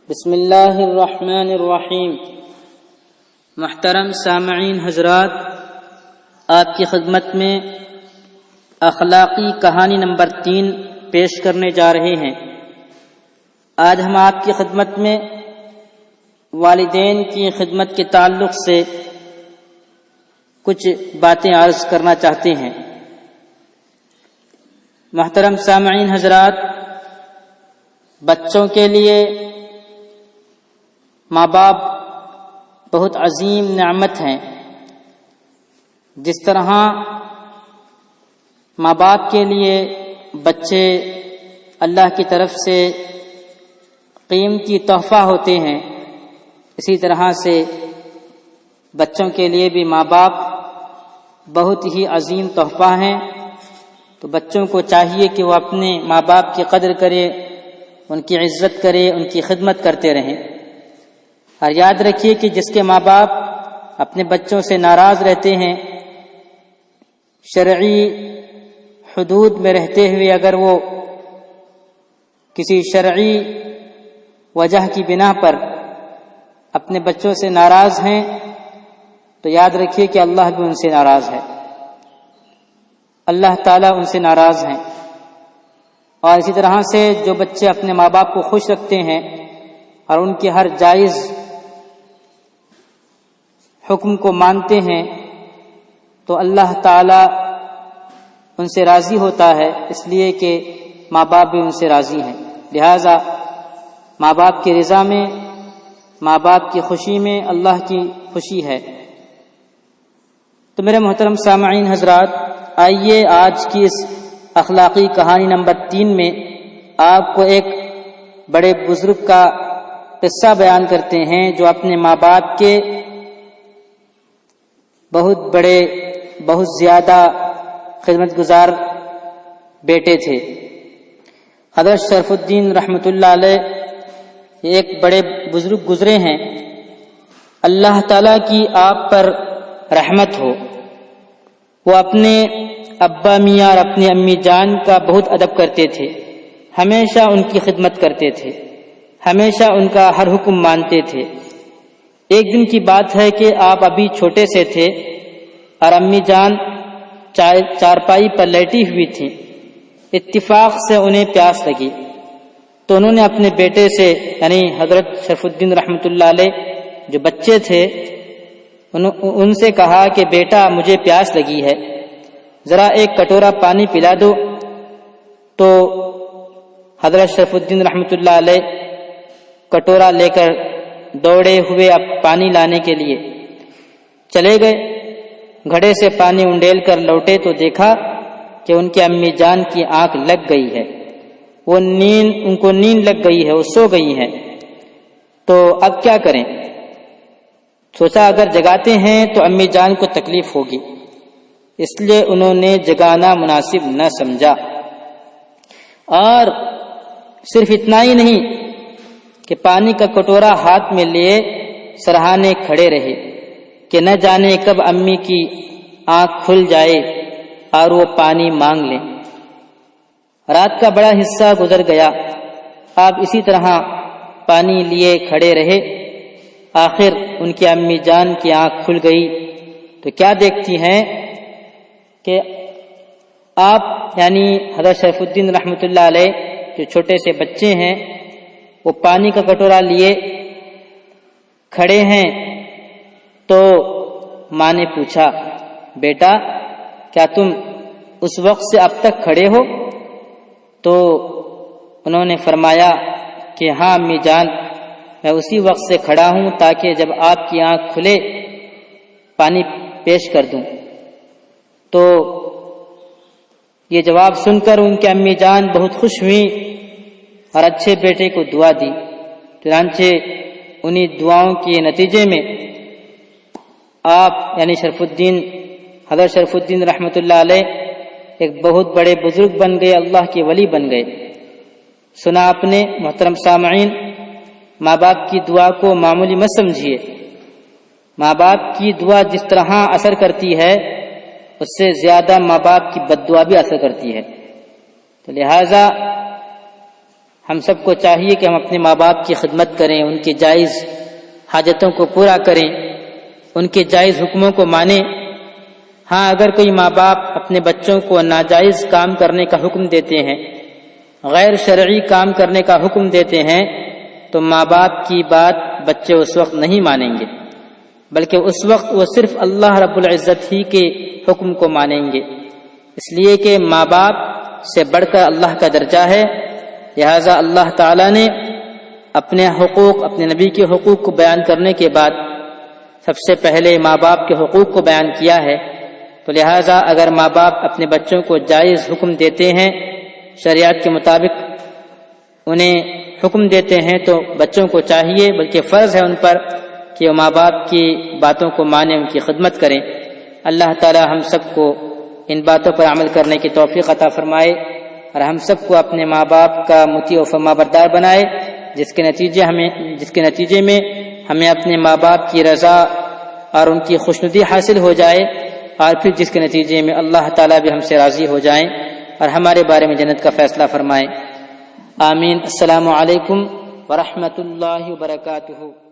بسم اللہ الرحمن الرحیم۔ محترم سامعین حضرات، آپ کی خدمت میں اخلاقی کہانی نمبر 3 پیش کرنے جا رہے ہیں۔ آج ہم آپ کی خدمت میں والدین کی خدمت کے تعلق سے کچھ باتیں عرض کرنا چاہتے ہیں۔ محترم سامعین حضرات، بچوں کے لیے ماں باپ بہت عظیم نعمت ہیں۔ جس طرح ماں باپ کے لیے بچے اللہ کی طرف سے قیمتی تحفہ ہوتے ہیں، اسی طرح سے بچوں کے لیے بھی ماں باپ بہت ہی عظیم تحفہ ہیں۔ تو بچوں کو چاہیے کہ وہ اپنے ماں باپ کی قدر کرے، ان کی عزت کرے، ان کی خدمت کرتے رہیں۔ اور یاد رکھیے کہ جس کے ماں باپ اپنے بچوں سے ناراض رہتے ہیں، شرعی حدود میں رہتے ہوئے اگر وہ کسی شرعی وجہ کی بنا پر اپنے بچوں سے ناراض ہیں، تو یاد رکھیے کہ اللہ بھی ان سے ناراض ہے، اللہ تعالیٰ ان سے ناراض ہیں۔ اور اسی طرح سے جو بچے اپنے ماں باپ کو خوش رکھتے ہیں اور ان کے ہر جائز حکم کو مانتے ہیں، تو اللہ تعالیٰ ان سے راضی ہوتا ہے، اس لیے کہ ماں باپ بھی ان سے راضی ہیں۔ لہذا ماں باپ کی رضا میں، ماں باپ کی خوشی میں اللہ کی خوشی ہے۔ تو میرے محترم سامعین حضرات، آئیے آج کی اس اخلاقی کہانی نمبر 3 میں آپ کو ایک بڑے بزرگ کا قصہ بیان کرتے ہیں جو اپنے ماں باپ کے بہت زیادہ خدمت گزار بیٹے تھے۔ حضرت شرف الدین رحمۃ اللہ علیہ ایک بڑے بزرگ گزرے ہیں، اللہ تعالیٰ کی آپ پر رحمت ہو۔ وہ اپنے ابا میاں اور اپنی امی جان کا بہت ادب کرتے تھے، ہمیشہ ان کی خدمت کرتے تھے، ہمیشہ ان کا ہر حکم مانتے تھے۔ ایک دن کی بات ہے کہ آپ ابھی چھوٹے سے تھے اور امی جان چارپائی پر لیٹی ہوئی تھیں۔ اتفاق سے انہیں پیاس لگی، تو انہوں نے اپنے بیٹے سے، یعنی حضرت شرف الدین رحمۃ اللہ علیہ جو بچے تھے، ان سے کہا کہ بیٹا مجھے پیاس لگی ہے، ذرا ایک کٹورا پانی پلا دو۔ تو حضرت شرف الدین رحمۃ اللہ علیہ کٹورا لے کر دوڑے ہوئے اب پانی لانے کے لیے چلے گئے۔ گھڑے سے پانی انڈیل کر لوٹے تو دیکھا کہ ان کی امی جان کی آنکھ لگ گئی ہے، ان کو نیند لگ گئی ہے، وہ سو گئی ہیں۔ تو اب کیا کریں؟ سوچا اگر جگاتے ہیں تو امی جان کو تکلیف ہوگی، اس لیے انہوں نے جگانا مناسب نہ سمجھا۔ اور صرف اتنا ہی نہیں کہ پانی کا کٹورا ہاتھ میں لیے سرہانے کھڑے رہے کہ نہ جانے کب امی کی آنکھ کھل جائے اور وہ پانی مانگ لیں۔ رات کا بڑا حصہ گزر گیا، آپ اسی طرح پانی لیے کھڑے رہے۔ آخر ان کی امی جان کی آنکھ کھل گئی تو کیا دیکھتی ہیں کہ آپ، یعنی حضرت شرف الدین رحمۃ اللہ علیہ جو چھوٹے سے بچے ہیں، وہ پانی کا کٹورا لیے کھڑے ہیں۔ تو ماں نے پوچھا، بیٹا کیا تم اس وقت سے اب تک کھڑے ہو؟ تو انہوں نے فرمایا کہ ہاں امی جان، میں اسی وقت سے کھڑا ہوں تاکہ جب آپ کی آنکھ کھلے پانی پیش کر دوں۔ تو یہ جواب سن کر ان کی امی جان بہت خوش ہوئی اور اچھے بیٹے کو دعا دی۔ چنانچہ انہی دعاؤں کے نتیجے میں آپ، یعنی حضرت شرف الدین رحمۃ اللہ علیہ ایک بہت بڑے بزرگ بن گئے، اللہ کے ولی بن گئے۔ سنا آپ نے محترم سامعین، ماں باپ کی دعا کو معمولی مت سمجھیے۔ ماں باپ کی دعا جس طرح اثر کرتی ہے، اس سے زیادہ ماں باپ کی بد دعا بھی اثر کرتی ہے۔ تو لہذا ہم سب کو چاہیے کہ ہم اپنے ماں باپ کی خدمت کریں، ان کی جائز حاجتوں کو پورا کریں، ان کے جائز حکموں کو مانیں۔ ہاں، اگر کوئی ماں باپ اپنے بچوں کو ناجائز کام کرنے کا حکم دیتے ہیں، غیر شرعی کام کرنے کا حکم دیتے ہیں، تو ماں باپ کی بات بچے اس وقت نہیں مانیں گے، بلکہ اس وقت وہ صرف اللہ رب العزت ہی کے حکم کو مانیں گے، اس لیے کہ ماں باپ سے بڑھ کر اللہ کا درجہ ہے۔ لہذا اللہ تعالیٰ نے اپنے حقوق، اپنے نبی کے حقوق کو بیان کرنے کے بعد سب سے پہلے ماں باپ کے حقوق کو بیان کیا ہے۔ تو لہذا اگر ماں باپ اپنے بچوں کو جائز حکم دیتے ہیں، شریعت کے مطابق انہیں حکم دیتے ہیں، تو بچوں کو چاہیے، بلکہ فرض ہے ان پر کہ وہ ماں باپ کی باتوں کو مانیں، ان کی خدمت کریں۔ اللہ تعالی ہم سب کو ان باتوں پر عمل کرنے کی توفیق عطا فرمائے، اور ہم سب کو اپنے ماں باپ کا مطیع و فرمانبردار بنائے، جس کے نتیجے میں ہمیں اپنے ماں باپ کی رضا اور ان کی خوشنودی حاصل ہو جائے، اور پھر جس کے نتیجے میں اللہ تعالیٰ بھی ہم سے راضی ہو جائیں اور ہمارے بارے میں جنت کا فیصلہ فرمائیں۔ آمین۔ السلام علیکم ورحمۃ اللہ وبرکاتہ۔